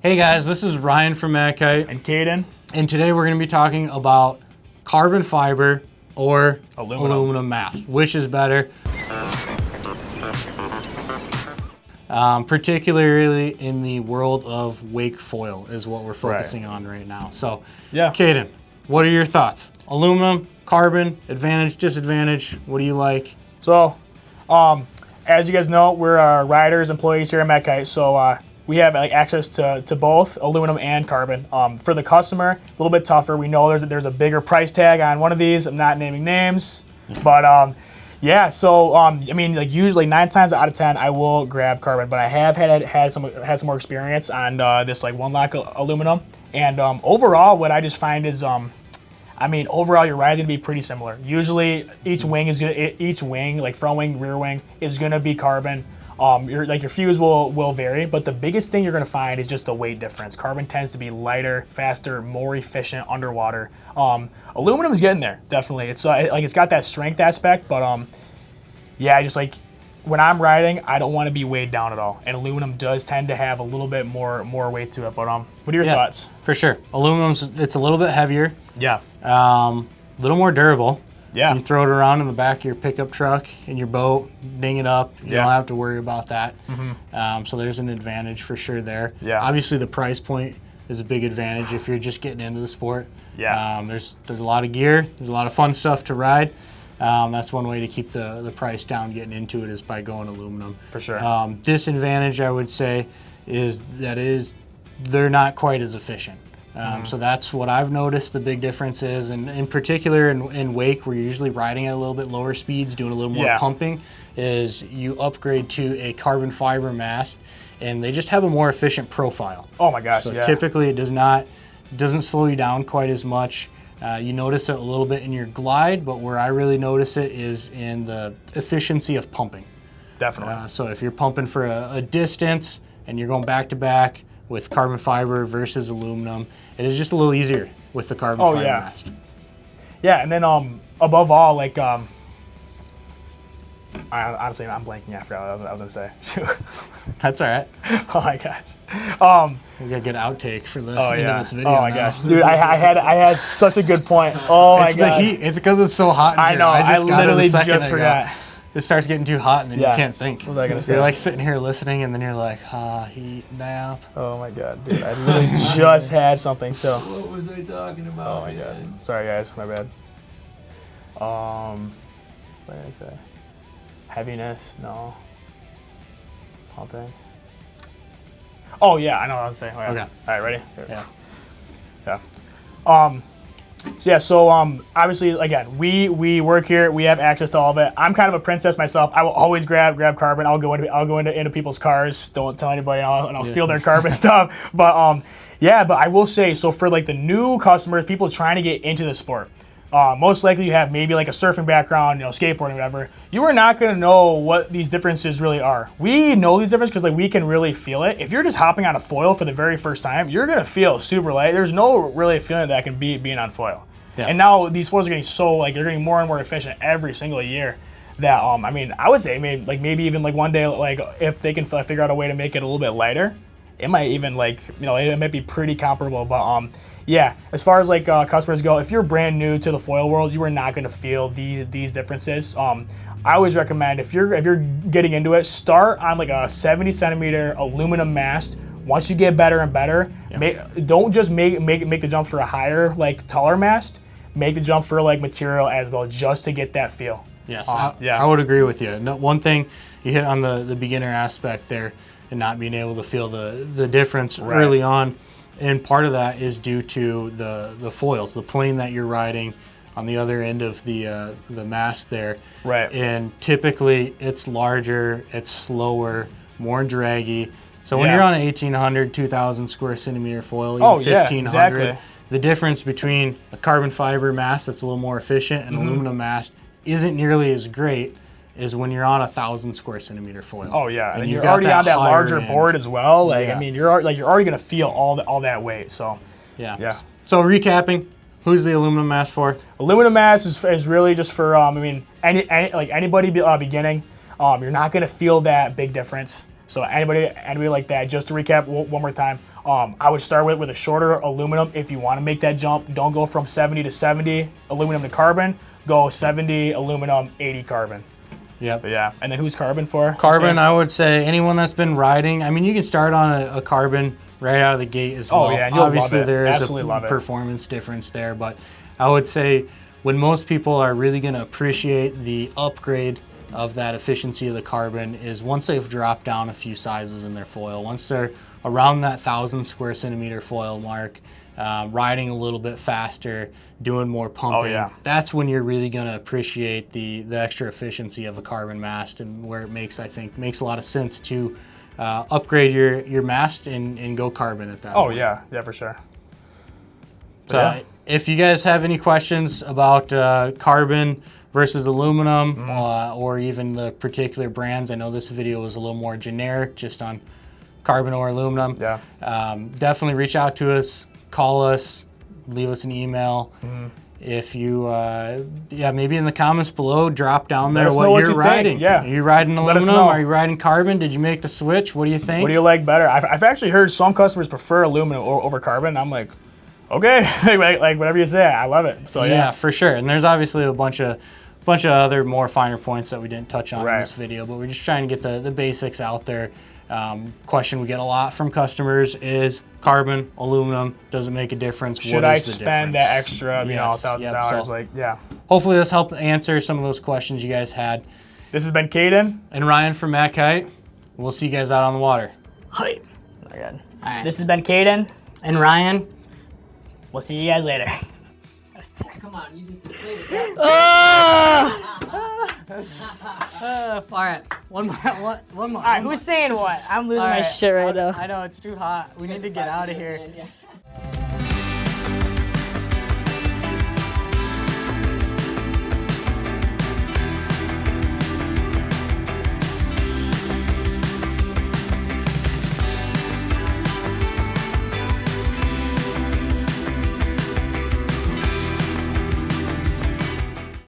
Hey guys, this is Ryan from MACkiteboarding. And Caden. And today we're going to be talking about carbon fiber or aluminum mast. Which is better? Particularly in the world of wake foil is what we're focusing on right now. So, yeah, Caden, what are your thoughts? Aluminum, carbon, advantage, disadvantage, what do you like? So, as you guys know, we're riders, employees here at MACkiteboarding, so we have access to both aluminum and carbon. For the customer, a little bit tougher. We know there's a bigger price tag on one of these. I'm not naming names, but yeah. So I mean, like usually 9 times out of 10, I will grab carbon, but I have had some more experience on this like 1-lock aluminum, and overall, what I just find is I mean, overall, your ride's gonna be pretty similar. Usually, each wing, like front wing, rear wing, is gonna be carbon. Your fuse will vary, but the biggest thing you're gonna find is just the weight difference. Carbon tends to be lighter, faster, more efficient underwater. Aluminum's getting there, definitely. It's it's got that strength aspect, but yeah, just like when I'm riding, I don't want to be weighed down at all. And aluminum does tend to have a little bit more weight to it. But what are your thoughts? For sure, it's a little bit heavier. Yeah. A little more durable. Yeah. You can throw it around in the back of your pickup truck, in your boat, ding it up. You don't have to worry about that. So there's an advantage for sure there. Yeah. Obviously, the price point is a big advantage if you're just getting into the sport. Yeah. There's a lot of gear. There's a lot of fun stuff to ride. That's one way to keep the price down getting into it is by going aluminum. For sure. Disadvantage, I would say, is they're not quite as efficient. So that's what I've noticed the big difference is, and in particular in wake, where you're usually riding at a little bit lower speeds, doing a little more pumping, is you upgrade to a carbon fiber mast, and they just have a more efficient profile. Oh my gosh, so yeah. Typically it doesn't slow you down quite as much. You notice it a little bit in your glide, but where I really notice it is in the efficiency of pumping. Definitely. So if you're pumping for a distance and you're going back to back with carbon fiber versus aluminum, it is just a little easier with the carbon fiber mast. Yeah, and then above all, like honestly, I'm blanking. I forgot what I was gonna say. That's all right. Oh my gosh. We got a good outtake for the end of this video. Oh my gosh, dude, I had such a good point. Oh my god. It's the heat. It's because it's so hot in here. I know. I literally just forgot. It starts getting too hot and then you can't think. What was I gonna say? You're like sitting here listening and then you're like, heat nap. Oh my god, dude. I literally just had something too. What was I talking about? Oh my god. Sorry guys, my bad. What did I say? Heaviness, no. Pumping. Oh yeah, I know what I was saying. Oh, yeah. Okay. All right, ready? Yeah. Yeah. So obviously, again, we work here. We have access to all of it. I'm kind of a princess myself. I will always grab carbon. I'll go into people's cars. Don't tell anybody, and I'll steal their carbon stuff. But yeah. But I will say, so for like the new customers, people trying to get into the sport, most likely you have maybe like a surfing background, skateboarding, whatever. You are not going to know what these differences really are. We know these differences because like we can really feel it. If you're just hopping on a foil for the very first time, you're going to feel super light. There's no really feeling that can be being on foil. Yeah. And now these foils are getting they're getting more and more efficient every single year. That I mean, I would say maybe even like one day, like if they can figure out a way to make it a little bit lighter, it might even it might be pretty comparable. But yeah, as far as like customers go, if you're brand new to the foil world, you are not going to feel these differences. I always recommend if you're getting into it, start on like a 70 centimeter aluminum mast. Once you get better and better, don't just make the jump for a higher, like taller mast. Make the jump for like material as well, just to get that feel. Yes, I would agree with you. No, one thing you hit on the beginner aspect there, and not being able to feel the difference early on, and part of that is due to the foils, the plane that you're riding on the other end of the mast there. Right. And typically it's larger, it's slower, more draggy. So when you're on an 1,800, 2,000 square centimeter foil, even 1,500, exactly. The difference between a carbon fiber mast that's a little more efficient and aluminum mast isn't nearly as great as when you're on 1,000 square centimeter foil. Oh yeah, and you're already on that larger board as well. Like I mean, you're already gonna feel all that weight. So yeah. So recapping, who's the aluminum mast for? Aluminum mast is really just for I mean anybody beginning. You're not gonna feel that big difference. So anybody like that, just to recap one more time, I would start with a shorter aluminum if you want to make that jump. Don't go from 70 to 70 aluminum to carbon. Go 70 aluminum, 80 carbon. Yep. But yeah, and then who's carbon for? Carbon, I would say anyone that's been riding. I mean, you can start on a carbon right out of the gate as well. Oh yeah, and you'll obviously love it. there is Absolutely a performance difference there, but I would say when most people are really going to appreciate the upgrade of that efficiency of the carbon is once they've dropped down a few sizes in their foil, once they're around that 1,000 square centimeter foil mark, riding a little bit faster, doing more pumping. Oh, yeah. That's when you're really going to appreciate the extra efficiency of a carbon mast, and where it makes, I think, makes a lot of sense to upgrade your mast and go carbon at that point. Yeah, for sure. So if you guys have any questions about carbon versus aluminum or even the particular brands, I know this video was a little more generic just on carbon or aluminum. Yeah. Definitely reach out to us, call us, leave us an email. If you, maybe in the comments below, drop down there what you're riding. Yeah. Are you riding aluminum? Are you riding carbon? Did you make the switch? What do you think? What do you like better? I've actually heard some customers prefer aluminum over carbon. I'm like, okay, like whatever you say, I love it. So yeah, for sure. And there's obviously a bunch of other more finer points that we didn't touch on in this video, but we're just trying to get the basics out there. Question we get a lot from customers is carbon, aluminum, does it make a difference? Should I spend that extra, $1,000? So like, yeah. Hopefully this helped answer some of those questions you guys had. This has been Caden. And Ryan from MACkite. We'll see you guys out on the water. Hi. All right. This has been Caden. And Ryan. We'll see you guys later. Come on, you just deflated All right. One more. All right, who's saying what? I'm losing my shit right now. I know, it's too hot. We need to get out of here.